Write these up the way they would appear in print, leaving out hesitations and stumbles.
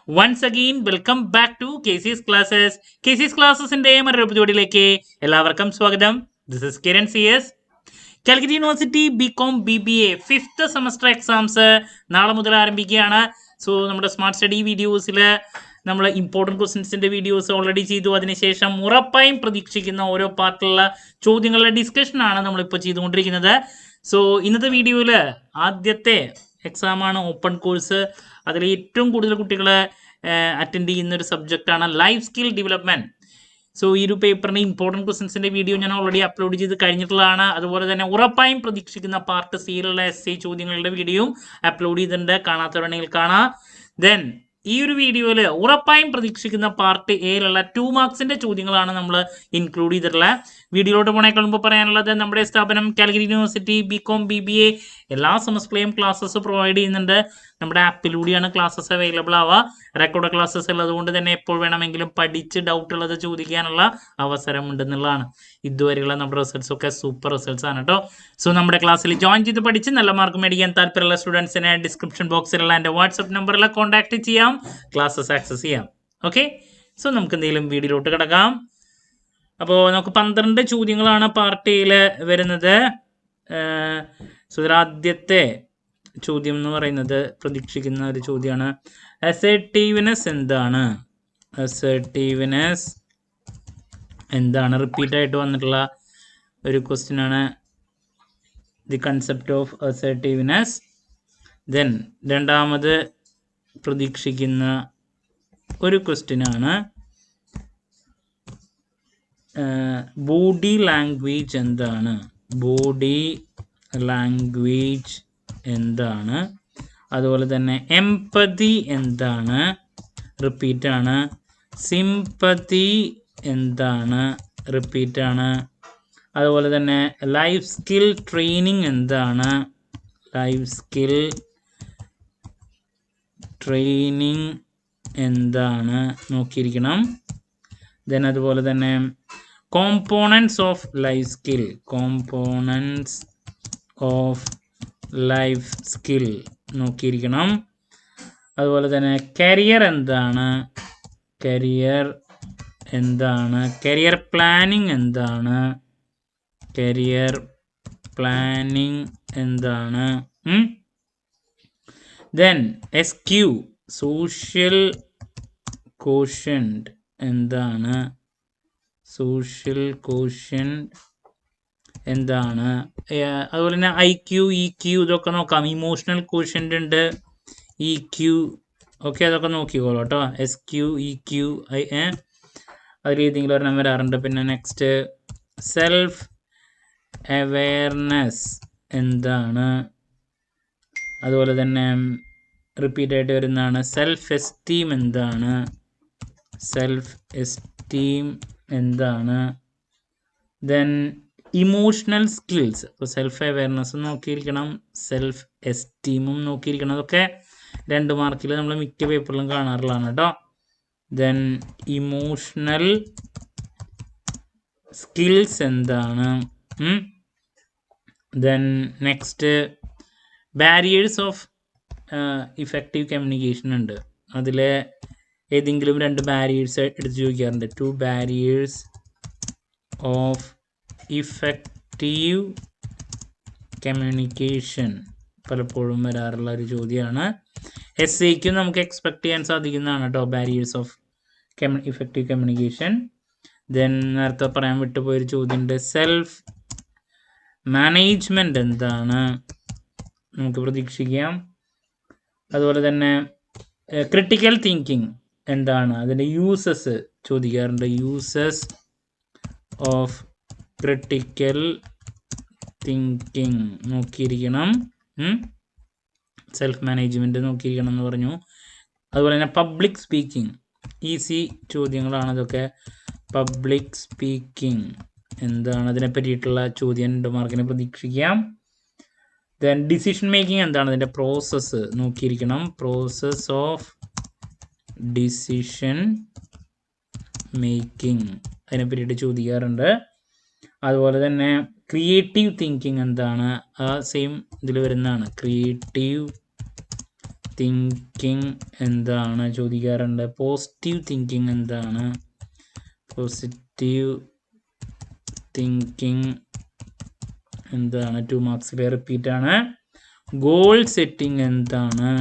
Once again, welcome back to KC's Classes. KC's Classesന്റെ മറ്റൊരു എപ്പിസോഡിലേക്ക് എല്ലാവർക്കും സ്വാഗതം. This is Kiran CS. Calicut university BCom BBA 5th semester exams നാളെ മുതൽ ആരംഭിക്കുകയാണ്. സോ നമ്മുടെ സ്മാർട്ട് സ്റ്റഡി വീഡിയോസിൽ നമ്മൾ ഇമ്പോർട്ടൻറ്റ് ക്വസ്റ്റ്യൻസിൻ്റെ വീഡിയോസ് ഓൾറെഡി ചെയ്തു. അതിനുശേഷം ഉറപ്പായും പ്രതീക്ഷിക്കുന്ന ഓരോ പാർട്ടിലുള്ള ചോദ്യങ്ങളുടെ ഡിസ്കഷനാണ് നമ്മളിപ്പോൾ ചെയ്തുകൊണ്ടിരിക്കുന്നത്. സോ ഇന്നത്തെ വീഡിയോയിൽ ആദ്യത്തെ എക്സാമാണ് ഓപ്പൺ കോഴ്സ്. അതിൽ ഏറ്റവും കൂടുതൽ കുട്ടികൾ അറ്റൻഡ് ചെയ്യുന്ന ഒരു സബ്ജക്റ്റാണ് ലൈഫ് സ്കിൽ ഡെവലപ്മെൻറ്റ്. സോ ഈ ഒരു പേപ്പറിന് ഇമ്പോർട്ടൻറ്റ് ക്വസ്റ്റ്യൻസിൻ്റെ വീഡിയോ ഞാൻ ഓൾറെഡി അപ്ലോഡ് ചെയ്ത് കഴിഞ്ഞിട്ടുള്ളതാണ്. അതുപോലെ തന്നെ ഉറപ്പായും പ്രതീക്ഷിക്കുന്ന പാർട്ട് സിയിലുള്ള essay ചോദ്യങ്ങളുടെ വീഡിയോയും അപ്ലോഡ് ചെയ്തിട്ടുണ്ട്. കാണാത്തവരുണ്ടെങ്കിൽ കാണാം. ദെൻ ഈ ഒരു വീഡിയോയിൽ ഉറപ്പായും പ്രതീക്ഷിക്കുന്ന പാർട്ട് എയിലുള്ള 2 മാർക്സിൻ്റെ ചോദ്യങ്ങളാണ് നമ്മൾ ഇൻക്ലൂഡ് ചെയ്തിട്ടുള്ളത്. വീഡിയോയിലോട്ട് പോണേക്കാൾ മുമ്പ് പറയാനുള്ളത്, നമ്മുടെ സ്ഥാപനം കാലിക്കറ്റ് യൂണിവേഴ്സിറ്റി BCom BBA എല്ലാ സെമസ്റ്ററിലെയും ക്ലാസ്സസ് പ്രൊവൈഡ് ചെയ്യുന്നുണ്ട്. നമ്മുടെ ആപ്പിലൂടെയാണ് ക്ലാസ്സസ് അവൈലബിൾ ആവുക. റെക്കോർഡ് ക്ലാസ്സസ് ഉള്ളതുകൊണ്ട് തന്നെ എപ്പോൾ വേണമെങ്കിലും പഠിച്ച് ഡൗട്ട് ഉള്ളത് ചോദിക്കാനുള്ള അവസരം ഉണ്ടെന്നുള്ളതാണ്. ഇതുവരെയുള്ള നമ്മുടെ റിസൾട്ട്സ് ഒക്കെ സൂപ്പർ റിസൾട്ട്സ് ആണ് കേട്ടോ. സോ നമ്മുടെ ക്ലാസ്സിൽ ജോയിൻ ചെയ്ത് പഠിച്ച് നല്ല മാർക്ക് മേടിക്കാൻ താല്പര്യമുള്ള സ്റ്റുഡൻസിനെ ഡിസ്ക്രിപ്ഷൻ ബോക്സിലുള്ള എൻ്റെ വാട്സപ്പ് നമ്പറിൽ കോൺടാക്ട് ചെയ്യാം, ക്ലാസ്സസ് ആക്സസ് ചെയ്യാം. ഓക്കെ, സോ നമുക്ക് എന്തെങ്കിലും വീഡിയോയിലോട്ട് കിടക്കാം. അപ്പോൾ നമുക്ക് 12 ചോദ്യങ്ങളാണ് പാർട്ട് എയിൽ വരുന്നത്. സോ ഇതിൽ ആദ്യത്തെ ചോദ്യം എന്ന് പറയുന്നത് പ്രതീക്ഷിക്കുന്ന ഒരു ചോദ്യമാണ്. അസർട്ടീവ്നെസ് എന്താണ്? അസർട്ടീവ്നെസ് എന്താണ്? റിപ്പീറ്റായിട്ട് വന്നിട്ടുള്ള ഒരു ക്വസ്റ്റ്യൻ ആണ്. The concept of assertiveness. Then രണ്ടാമത് പ്രതീക്ഷിക്കുന്ന ഒരു ക്വസ്റ്റ്യൻ ആണ് ബോഡി ലാംഗ്വേജ് എന്താണ്? ബോഡി ലാംഗ്വേജ് എന്താണ്? അതുപോലെ തന്നെ എംപതി എന്താണ്? റിപ്പീറ്റാണ്. സിംപതി എന്താണ്? റിപ്പീറ്റാണ്. അതുപോലെ തന്നെ ലൈഫ് സ്കിൽ ട്രെയിനിങ് എന്താണ്? ലൈഫ് സ്കിൽ ട്രെയിനിങ് എന്താണ് നോക്കിയിരിക്കണം. ദെൻ അതുപോലെ തന്നെ components of life skill, components of life skill നോക്കിയിരിക്കണം. അതുപോലെ തന്നെ കരിയർ എന്താണ്? കരിയർ എന്താണ്? കരിയർ പ്ലാനിങ് എന്താണ്? കരിയർ പ്ലാനിങ് എന്താണ്? ദെൻ SQ സോഷ്യൽ കോഷ്യന്റ് എന്താണ്? സോഷ്യൽ കോഷ്യന്റ് എന്താണ്? അതുപോലെ തന്നെ IQ EQ ഇതൊക്കെ നോക്കാം. ഇമോഷണൽ കോഷ്യന്റ് ഉണ്ട്, EQ ഓക്കെ, അതൊക്കെ നോക്കിക്കോളൂ കേട്ടോ. SQ EQ അതിൽ ഏതെങ്കിലും ഒരെണ്ണം വരാറുണ്ട്. പിന്നെ നെക്സ്റ്റ് സെൽഫ് അവെയർനെസ് എന്താണ്? അതുപോലെ തന്നെ റിപ്പീറ്റായിട്ട് വരുന്നതാണ് സെൽഫ് എസ്റ്റീം എന്താണ്? സെൽഫ് എസ്റ്റീം എന്താണ്? Then emotional skills. അപ്പോൾ സെൽഫ് അവെയർനെസ്സും നോക്കിയിരിക്കണം, സെൽഫ് എസ്റ്റീമും നോക്കിയിരിക്കണം. അതൊക്കെ 2 മാർക്കിൽ നമ്മൾ മിക്ക പേപ്പറിലും കാണാറുള്ളതാണ് കേട്ടോ. ദെൻ ഇമോഷണൽ സ്കിൽസ് എന്താണ്? Then next barriers of effective communication ഉണ്ട്. അതിൽ ഏതെങ്കിലും 2 ബാരിയേഴ്സ് എടുത്ത് ചോദിക്കാറുണ്ട്. 2 ബാരിയേഴ്സ് ഓഫ് ഇഫക്റ്റീവ് കമ്മ്യൂണിക്കേഷൻ പലപ്പോഴും വരാറുള്ള ഒരു ചോദ്യമാണ്. SAയ്ക്കും നമുക്ക് എക്സ്പെക്ട് ചെയ്യാൻ സാധിക്കുന്നതാണ് കേട്ടോ, barriers of effective communication. Then നേരത്തെ പറയാൻ വിട്ടുപോയൊരു ചോദ്യമുണ്ട്, സെൽഫ് മാനേജ്മെൻറ്റ് എന്താണ്? നമുക്ക് പ്രതീക്ഷിക്കാം. അതുപോലെ തന്നെ ക്രിട്ടിക്കൽ തിങ്കിങ് എന്താണ്? അതിൻ്റെ യൂസസ് ചോദിക്കാറുണ്ട്. യൂസസ് ഓഫ് ക്രിട്ടിക്കൽ തിങ്കിങ് നോക്കിയിരിക്കണം. സെൽഫ് മാനേജ്മെൻറ്റ് നോക്കിയിരിക്കണം എന്ന് പറഞ്ഞു. അതുപോലെ തന്നെ പബ്ലിക് സ്പീക്കിംഗ്, ഈസി ചോദ്യങ്ങളാണ് ഇതൊക്കെ. പബ്ലിക് സ്പീക്കിംഗ് എന്താണ്? അതിനെ പറ്റിയിട്ടുള്ള ചോദ്യം 2 മാർക്കിന് പ്രതീക്ഷിക്കാം. ദെൻ ഡിസിഷൻ മേക്കിംഗ് എന്താണ്? അതിൻ്റെ പ്രോസസ്സ് നോക്കിയിരിക്കണം. പ്രോസസ് ഓഫ് ഡിസിഷൻ മേക്കിംഗ് അതിനെ പറ്റിയിട്ട് ചോദിക്കാറുണ്ട്. അതുപോലെ തന്നെ ക്രിയേറ്റീവ് തിങ്കിങ് എന്താണ്? ആ സെയിം ഇതിൽ വരുന്നതാണ്. ക്രിയേറ്റീവ് തിങ്കിങ് എന്താണ് ചോദിക്കാറുണ്ട്. പോസിറ്റീവ് തിങ്കിങ് എന്താണ്? പോസിറ്റീവ് തിങ്കിങ് എന്താണ്? 2 മാർക്സിലെ റിപ്പീറ്റ് ആണ്. ഗോൾ സെറ്റിംഗ് എന്താണ്?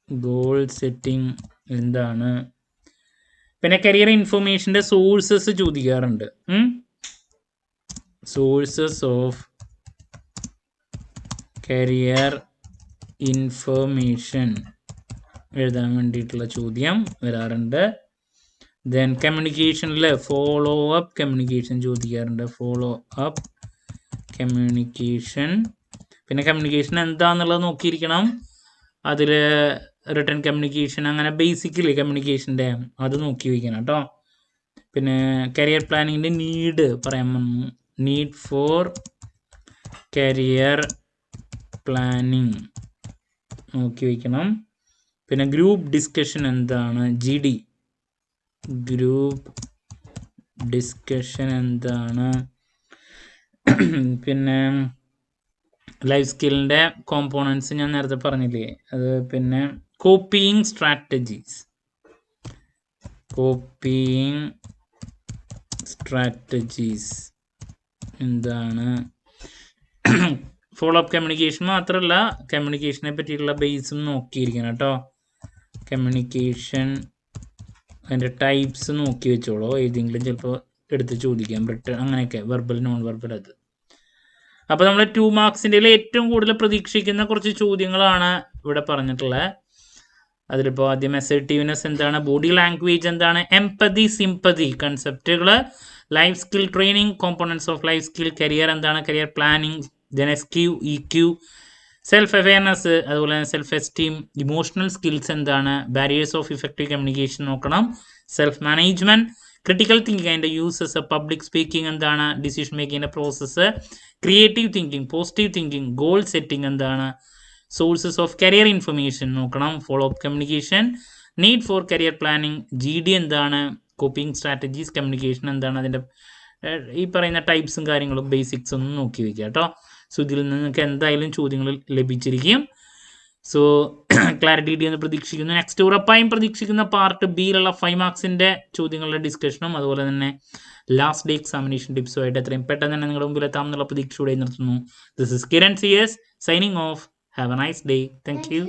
ഗോൾ സെറ്റിംഗ് എന്താണ്? പിന്നെ കരിയർ ഇൻഫർമേഷൻ്റെ സോഴ്സസ് ചോദിക്കാറുണ്ട്. സോഴ്സസ് ഓഫ് കരിയർ ഇൻഫർമേഷൻ എഴുതാൻ വേണ്ടിയിട്ടുള്ള ചോദ്യം വരാറുണ്ട്. ദെൻ കമ്മ്യൂണിക്കേഷനിൽ ഫോളോ അപ്പ് കമ്മ്യൂണിക്കേഷൻ ചോദിക്കാറുണ്ട്. Follow up communication. പിന്നെ കമ്മ്യൂണിക്കേഷൻ എന്താണെന്നുള്ളത് നോക്കിയിരിക്കണം. അതിൽ റിട്ടേൺ കമ്മ്യൂണിക്കേഷൻ അങ്ങനെ ബേസിക്കലി കമ്മ്യൂണിക്കേഷൻ്റെ അത് നോക്കി വയ്ക്കണം കേട്ടോ. പിന്നെ കരിയർ പ്ലാനിങ്ങിൻ്റെ നീഡ് പറയാൻ വന്നു. നീഡ് ഫോർ കരിയർ പ്ലാനിങ് നോക്കി വയ്ക്കണം. പിന്നെ ഗ്രൂപ്പ് ഡിസ്കഷൻ എന്താണ്? GD ഗ്രൂപ്പ് ഡിസ്കഷൻ എന്താണ്? പിന്നെ ലൈഫ് സ്കില്ലിൻ്റെ കോമ്പോണൻസ് ഞാൻ നേരത്തെ പറഞ്ഞില്ലേ അത്. പിന്നെ കോപ്പിയിങ് സ്ട്രാറ്റജീസ്. കോപ്പിയിങ് സ്ട്രാറ്റജീസ് എന്താണ്? ഫോളോ അപ്പ് കമ്മ്യൂണിക്കേഷൻ മാത്രമല്ല കമ്മ്യൂണിക്കേഷനെ പറ്റിയിട്ടുള്ള ബേസും നോക്കിയിരിക്കണം കേട്ടോ. കമ്മ്യൂണിക്കേഷൻ അതിൻ്റെ ടൈപ്സ് നോക്കി വെച്ചോളൂ. ഏതെങ്കിലും ചിലപ്പോൾ എടുത്ത് ചോദിക്കാം. റിട്ടേൺ അങ്ങനെയൊക്കെ വെർബൽ നോൺ വെർബൽ അത്. അപ്പോൾ നമ്മൾ 2 മാർക്സിൻ്റെ ഏറ്റവും കൂടുതൽ പ്രതീക്ഷിക്കുന്ന കുറച്ച് ചോദ്യങ്ങളാണ് ഇവിടെ പറഞ്ഞിട്ടുള്ളത്. അതിലിപ്പോൾ ആദ്യം അസർട്ടീവ്നെസ് എന്താണ്? ബോഡി ലാംഗ്വേജ് എന്താണ്? എംപതി സിംപതി കൺസെപ്റ്റുകൾ. Life skill training, components of life skill. Career എന്താണ്? Career planning. Then SQ EQ. Self awareness, അതുപോലെ തന്നെ സെൽഫ് എസ്റ്റീം. ഇമോഷണൽ സ്കിൽസ് എന്താണ്? ബാരിയേഴ്സ് ഓഫ് ഇഫക്റ്റീവ് കമ്മ്യൂണിക്കേഷൻ നോക്കണം. Self management. ക്രിട്ടിക്കൽ തിങ്കിങ് അതിൻ്റെ uses. Public speaking എന്താണ്? Decision മേക്കിങ്ങിൻ്റെ process. Creative thinking, positive thinking. Goal setting എന്താണ്? Sources of career information നോക്കണം. Follow up communication. Need for career planning. GD എന്താണ്? Coping strategies. Communication എന്താണ്? അതിൻ്റെ ഈ പറയുന്ന ടൈപ്സും കാര്യങ്ങളും ബേസിക്സ് ഒന്നും നോക്കി വയ്ക്കുക കേട്ടോ. സോ ഇതിൽ നിന്ന് നിങ്ങൾക്ക് എന്തായാലും ചോദ്യങ്ങൾ ലഭിച്ചിരിക്കും. സോ ക്ലാരിറ്റി കിട്ടിയെന്ന് പ്രതീക്ഷിക്കുന്നു. നെക്സ്റ്റ് ഉറപ്പായും പ്രതീക്ഷിക്കുന്ന പാർട്ട് ബിയിലുള്ള 5 മാർക്സിൻ്റെ ചോദ്യങ്ങളുടെ ഡിസ്കഷനും അതുപോലെ തന്നെ ലാസ്റ്റ് ഡേ എക്സാമിനേഷൻ ടിപ്സുമായിട്ട് എത്രയും പെട്ടെന്ന് തന്നെ നിങ്ങളുടെ മുമ്പിൽ എത്താമെന്നുള്ള പ്രതീക്ഷയോടെ നിർത്തുന്നു. This is Kiran CS signing off. Have a nice day. Thank you.